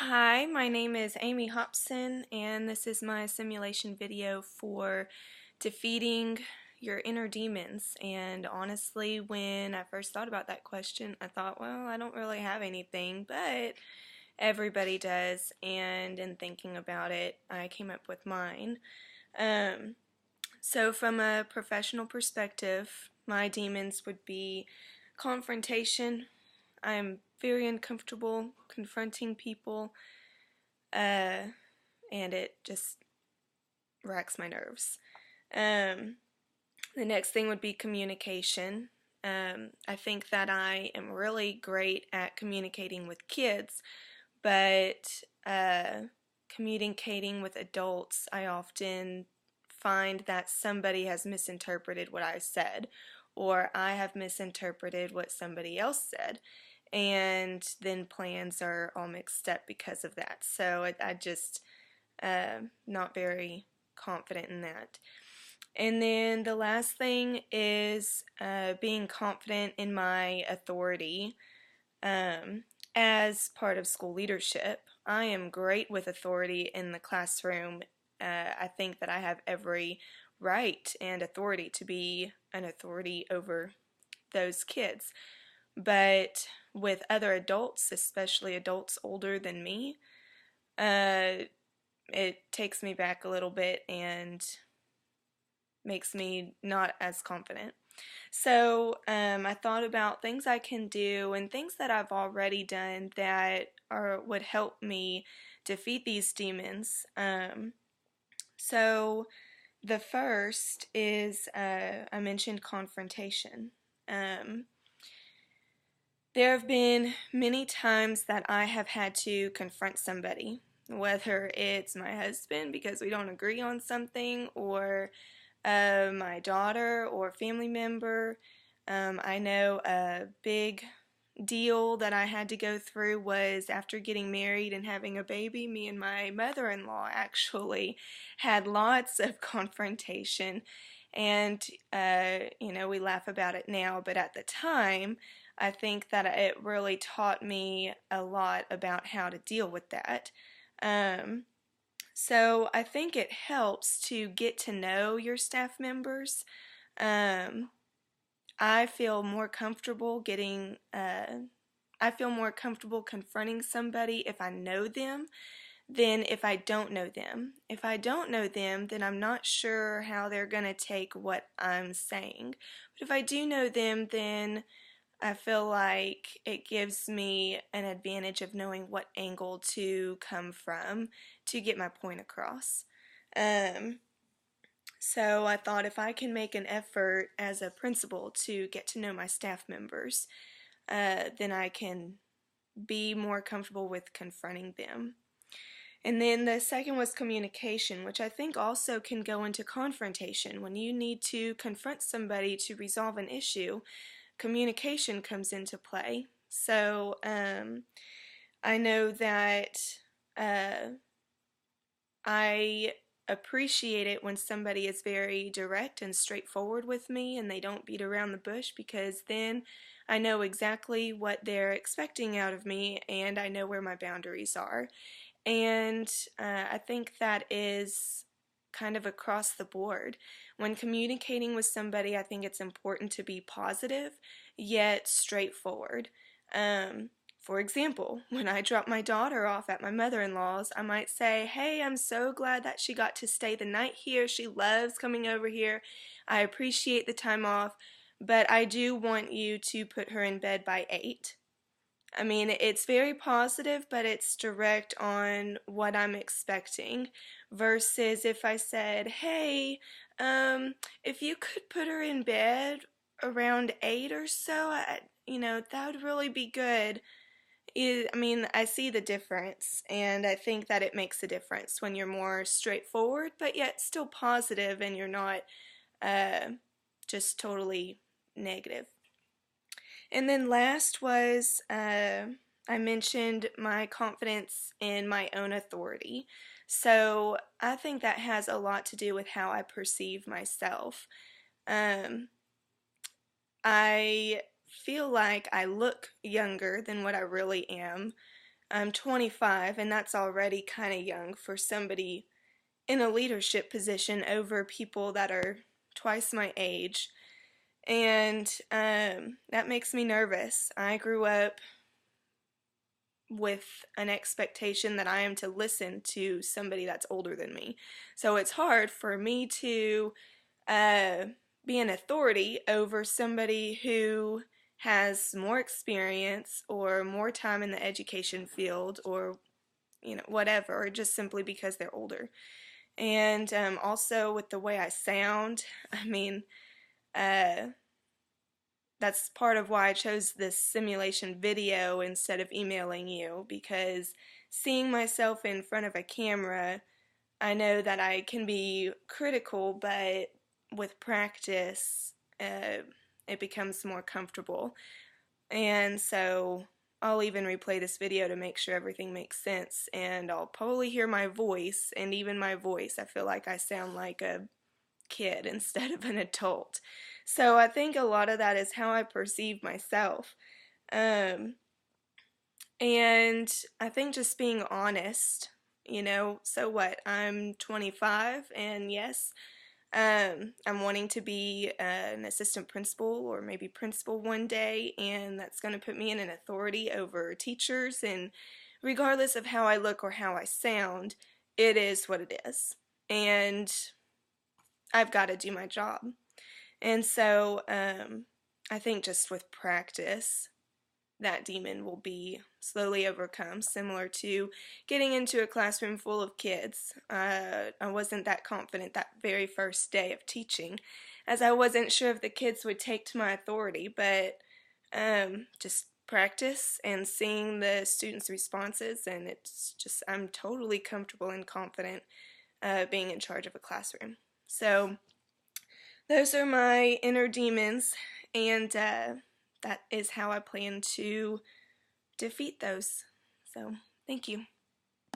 Hi, my name is Amy Hobson, and this is my simulation video for defeating your inner demons. And honestly, when I first thought about that question, I thought, well, I don't really have anything, but everybody does. And in thinking about it, I came up with mine. Um, so, from a professional perspective, my demons would be confrontation. I'm very uncomfortable confronting people, uh, and it just racks my nerves. Um, the next thing would be communication. I think that I am really great at communicating with kids, but communicating with adults, I often find that somebody has misinterpreted what I said, or I have misinterpreted what somebody else said, and then plans are all mixed up because of that. So I just not very confident in that. And then the last thing is being confident in my authority as part of school leadership. I am great with authority in the classroom. I think that I have every right and authority to be an authority over those kids. But with other adults, especially adults older than me, it takes me back a little bit and makes me not as confident. So I thought about things I can do and things that I've already done that would help me defeat these demons. So the first is I mentioned confrontation. Um, there have been many times that I have had to confront somebody, whether it's my husband because we don't agree on something, or my daughter or family member. I know a big deal that I had to go through was after getting married and having a baby, me and my mother-in-law actually had lots of confrontation. And, we laugh about it now, but at the time, I think that it really taught me a lot about how to deal with that. Um, so I think it helps to get to know your staff members. Um, I feel more comfortable I feel more comfortable confronting somebody if I know them than if I don't know them. If I don't know them, then I'm not sure how they're going to take what I'm saying. But if I do know them, then I feel like it gives me an advantage of knowing what angle to come from to get my point across. Um, so I thought if I can make an effort as a principal to get to know my staff members, then I can be more comfortable with confronting them. And then the second was communication, which I think also can go into confrontation. When you need to confront somebody to resolve an issue, communication comes into play. So I know that uh, I appreciate it when somebody is very direct and straightforward with me and they don't beat around the bush, because then I know exactly what they're expecting out of me and I know where my boundaries are. And I think that is kind of across the board. When communicating with somebody, I think it's important to be positive yet straightforward. Um, for example, when I drop my daughter off at my mother-in-law's, I might say, "Hey, I'm so glad that she got to stay the night here. She loves coming over here. I appreciate the time off, but I do want you to put her in bed by 8." I mean, it's very positive, but it's direct on what I'm expecting. Versus if I said, "Hey, if you could put her in bed around 8 or so, that would really be good." I mean, I see the difference, and I think that it makes a difference when you're more straightforward, but yet still positive, and you're not uh, just totally negative. And then last was I mentioned my confidence in my own authority. So I think that has a lot to do with how I perceive myself. Um, I feel like I look younger than what I really am. I'm 25, and that's already kind of young for somebody in a leadership position over people that are twice my age. And that makes me nervous. I grew up with an expectation that I am to listen to somebody that's older than me. So it's hard for me to uh, be an authority over somebody who has more experience or more time in the education field, or whatever, or just simply because they're older. And also with the way I sound, I mean, uh, that's part of why I chose this simulation video instead of emailing you, because seeing myself in front of a camera, I know that I can be critical, but with practice, it becomes more comfortable. And so I'll even replay this video to make sure everything makes sense, and I'll probably hear my voice, and even my voice, I feel like I sound like a kid instead of an adult. So I think a lot of that is how I perceive myself. Um, and I think just being honest, so what? I'm 25, and yes, I'm wanting to be an assistant principal or maybe principal one day, and that's going to put me in an authority over teachers, and regardless of how I look or how I sound, it is what it is. And I've got to do my job. And so I think just with practice, that demon will be slowly overcome, similar to getting into a classroom full of kids. I wasn't that confident that very first day of teaching, as I wasn't sure if the kids would take to my authority, but just practice and seeing the students' responses, and it's just, I'm totally comfortable and confident being in charge of a classroom. So those are my inner demons, and that is how I plan to defeat those. So, thank you.